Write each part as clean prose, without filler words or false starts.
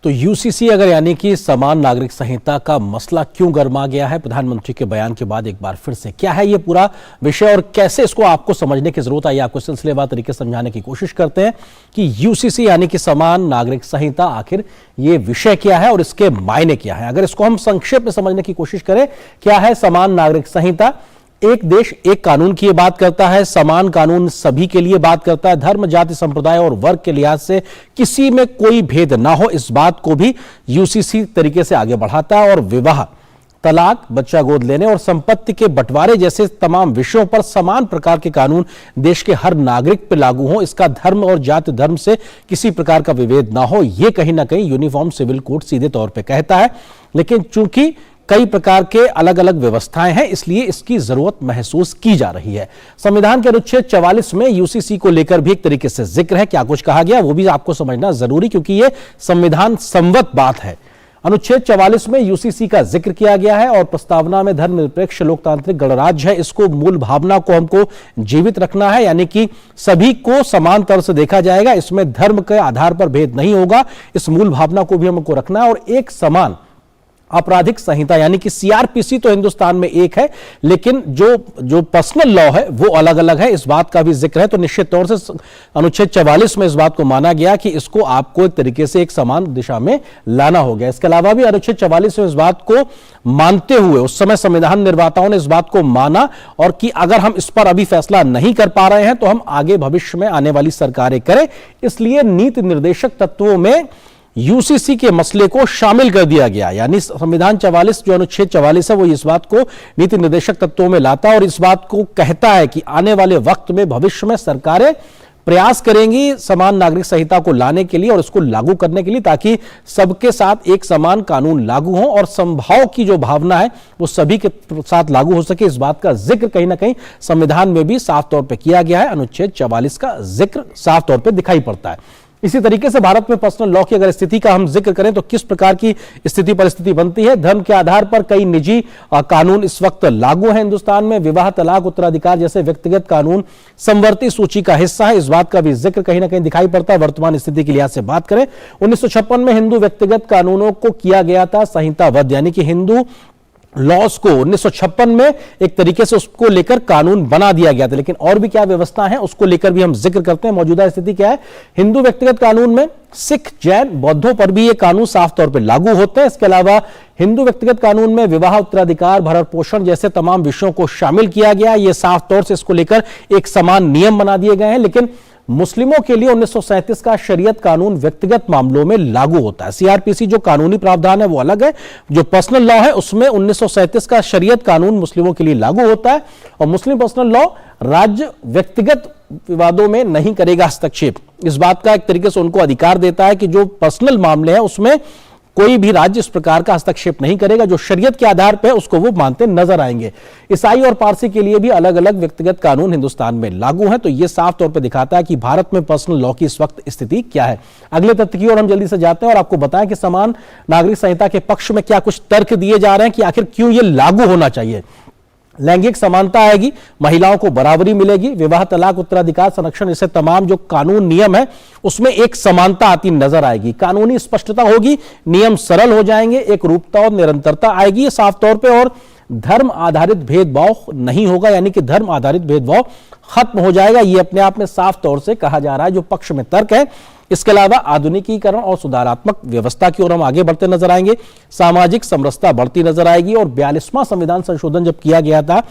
तो यूसीसी अगर यानी कि समान नागरिक संहिता का मसला क्यों गर्मा गया है प्रधानमंत्री के बयान के बाद एक बार फिर से, क्या है ये पूरा विषय और कैसे इसको आपको समझने की जरूरत आई, आपको सिलसिलेवार तरीके से समझाने की कोशिश करते हैं कि यूसीसी यानी कि समान नागरिक संहिता आखिर ये विषय क्या है और इसके मायने क्या है। अगर इसको हम संक्षेप में समझने की कोशिश करें, क्या है समान नागरिक संहिता? एक देश एक कानून की बात करता है, समान कानून सभी के लिए बात करता है, धर्म जाति संप्रदाय और वर्ग के लिहाज से किसी में कोई भेद ना हो इस बात को भी यूसीसी तरीके से आगे बढ़ाता है और विवाह, तलाक, बच्चा गोद लेने और संपत्ति के बंटवारे जैसे तमाम विषयों पर समान प्रकार के कानून देश के हर नागरिक पर लागू हो, इसका धर्म और जाति धर्म से किसी प्रकार का विभेद ना हो, यह कहीं ना कहीं यूनिफॉर्म सिविल कोड सीधे तौर पर कहता है। लेकिन चूंकि कई प्रकार के अलग अलग व्यवस्थाएं हैं इसलिए इसकी जरूरत महसूस की जा रही है। संविधान के अनुच्छेद 44 में यूसीसी को लेकर भी एक तरीके से जिक्र है, क्या कुछ कहा गया वो भी आपको समझना जरूरी, क्योंकि ये संविधान सम्मत बात है। अनुच्छेद 44 में यूसीसी का जिक्र किया गया है और प्रस्तावना में धर्मनिरपेक्ष लोकतांत्रिक गणराज्य है, इसको मूल भावना को हमको जीवित रखना है, यानी कि सभी को समान तरह से देखा जाएगा, इसमें धर्म के आधार पर भेद नहीं होगा, इस मूल भावना को भी हमको रखना है। और एक समान आपराधिक संहिता यानी कि सीआरपीसी तो हिंदुस्तान में एक है, लेकिन जो पर्सनल लॉ है वो अलग अलग है, इस बात का भी जिक्र है। तो निश्चित तौर से अनुच्छेद 44 में इस बात को माना गया कि इसको आपको एक तरीके से एक समान दिशा में लाना हो गया। इसके अलावा भी अनुच्छेद 44 में इस बात को मानते हुए उस समय संविधान निर्माताओं ने इस बात को माना और कि अगर हम इस पर अभी फैसला नहीं कर पा रहे हैं तो हम आगे भविष्य में आने वाली सरकारें करें, इसलिए नीति निर्देशक तत्वों में यूसीसी के मसले को शामिल कर दिया गया। यानी संविधान 44 जो अनुच्छेद 44 है वो इस बात को नीति निर्देशक तत्वों में लाता है और इस बात को कहता है कि आने वाले वक्त में भविष्य में सरकारें प्रयास करेंगी समान नागरिक संहिता को लाने के लिए और इसको लागू करने के लिए, ताकि सबके साथ एक समान कानून लागू हो और समभाव की जो भावना है वो सभी के साथ लागू हो सके। इस बात का जिक्र कहीं ना कहीं संविधान में भी साफ तौर पर किया गया है, अनुच्छेद 44 का जिक्र साफ तौर पर दिखाई पड़ता है। इसी तरीके से भारत में पर्सनल लॉ की अगर स्थिति का हम जिक्र करें तो किस प्रकार की स्थिति परिस्थिति बनती है। धर्म के आधार पर कई निजी कानून इस वक्त लागू हैं हिंदुस्तान में, विवाह, तलाक, उत्तराधिकार जैसे व्यक्तिगत कानून समवर्ती सूची का हिस्सा है, इस बात का भी जिक्र कहीं ना कहीं दिखाई पड़ता है। वर्तमान स्थिति के लिहाज से बात करें, 1956 में हिंदू व्यक्तिगत कानूनों को किया गया था संहिताबद्ध, यानी कि हिंदू लॉस को 1956 में एक तरीके से उसको लेकर कानून बना दिया गया था। लेकिन और भी क्या व्यवस्था है उसको लेकर भी हम जिक्र करते हैं। मौजूदा स्थिति क्या है, हिंदू व्यक्तिगत कानून में सिख, जैन, बौद्धों पर भी ये कानून साफ तौर पर लागू होते हैं। इसके अलावा हिंदू व्यक्तिगत कानून में विवाह, उत्तराधिकार, भरण पोषण जैसे तमाम विषयों को शामिल किया गया। ये साफ तौर से इसको लेकर एक समान नियम बना दिए गए हैं। लेकिन मुस्लिमों के लिए 1937 का शरीयत कानून व्यक्तिगत मामलों में लागू होता है। सीआरपीसी जो कानूनी प्रावधान है वो अलग है, जो पर्सनल लॉ है उसमें 1937 का शरीयत कानून मुस्लिमों के लिए लागू होता है और मुस्लिम पर्सनल लॉ राज्य व्यक्तिगत विवादों में नहीं करेगा हस्तक्षेप। इस बात का एक तरीके से उनको अधिकार देता है कि जो पर्सनल मामले हैं उसमें कोई भी राज्य इस प्रकार का हस्तक्षेप नहीं करेगा, जो शरीयत के आधार पर उसको वो मानते नजर आएंगे। ईसाई और पारसी के लिए भी अलग अलग व्यक्तिगत कानून हिंदुस्तान में लागू हैं। तो ये साफ तौर पर दिखाता है कि भारत में पर्सनल लॉ की इस वक्त स्थिति क्या है। अगले तथ्य की ओर हम जल्दी से जाते हैं और आपको बताएं कि समान नागरिक संहिता के पक्ष में क्या कुछ तर्क दिए जा रहे हैं कि आखिर क्यों ये लागू होना चाहिए। लैंगिक समानता आएगी, महिलाओं को बराबरी मिलेगी, विवाह, तलाक, उत्तराधिकार, संरक्षण जैसे तमाम जो कानून नियम है उसमें एक समानता आती नजर आएगी, कानूनी स्पष्टता होगी, नियम सरल हो जाएंगे, एक रूपता और निरंतरता आएगी ये साफ तौर पे, और धर्म आधारित भेदभाव नहीं होगा, यानी कि धर्म आधारित भेदभाव खत्म हो जाएगा। ये अपने आप में साफ तौर से कहा जा रहा है जो पक्ष में तर्क है। इसके अलावा आधुनिकीकरण और सुधारात्मक व्यवस्था की ओर हम आगे बढ़ते नजर आएंगे, सामाजिक समरसता बढ़ती नजर आएगी और 42वां संविधान संशोधन जब किया गया था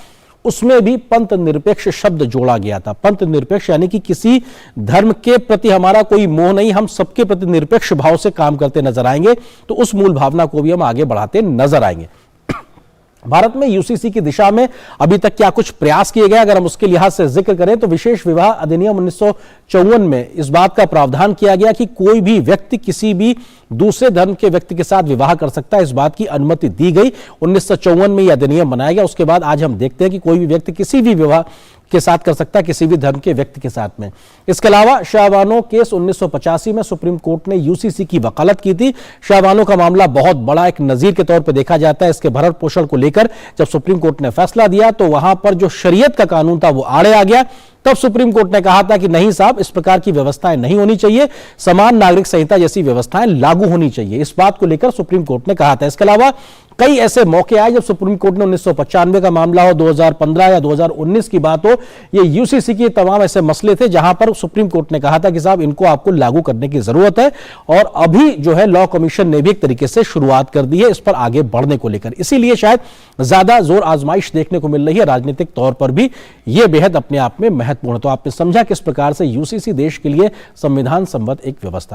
उसमें भी पंथ निरपेक्ष शब्द जोड़ा गया था। पंथ निरपेक्ष यानी कि किसी धर्म के प्रति हमारा कोई मोह नहीं, हम सबके प्रति निरपेक्ष भाव से काम करते नजर आएंगे। तो उस मूल भावना को भी हम आगे बढ़ाते नजर आएंगे। भारत में यूसीसी की दिशा में अभी तक क्या कुछ प्रयास किए गए, अगर हम उसके लिहाज से जिक्र करें तो विशेष विवाह अधिनियम 1954 में इस बात का प्रावधान किया गया कि कोई भी व्यक्ति किसी भी दूसरे धर्म के व्यक्ति के साथ विवाह कर सकता है, इस बात की अनुमति दी गई। 1954 में यह अधिनियम बनाया गया। उसके बाद आज हम देखते हैं कि कोई भी व्यक्ति किसी भी विवाह के साथ कर सकता है, किसी भी धर्म के व्यक्ति के साथ में। इसके अलावा शाहबानो केस 1985 में सुप्रीम कोर्ट ने यूसीसी की वकालत की थी। शाहबानो का मामला बहुत बड़ा एक नजीर के तौर पर देखा जाता है। इसके भरण पोषण को लेकर जब सुप्रीम कोर्ट ने फैसला दिया तो वहां पर जो शरीयत का कानून था वो आड़े आ गया। तब सुप्रीम कोर्ट ने कहा था कि नहीं साहब, इस प्रकार की व्यवस्थाएं नहीं होनी चाहिए, समान नागरिक संहिता जैसी व्यवस्थाएं लागू होनी चाहिए। इस बात को लेकर सुप्रीम कोर्ट ने कहा था। इसके अलावा कई ऐसे मौके आए जब सुप्रीम कोर्ट ने 1995 का मामला हो, 2015 या 2019 की बात हो, ये यूसीसी के तमाम ऐसे मसले थे जहां पर सुप्रीम कोर्ट ने कहा था कि साहब इनको आपको लागू करने की जरूरत है। और अभी जो है लॉ कमीशन ने भी एक तरीके से शुरुआत कर दी है इस पर आगे बढ़ने को लेकर। इसीलिए शायद ज्यादा जोर आजमाइश देखने को मिल रही है। राजनीतिक तौर पर भी यह बेहद अपने आप में महत्वपूर्ण है। तो आपने समझा किस प्रकार से यूसीसी देश के लिए संविधान सम्मत एक व्यवस्था है।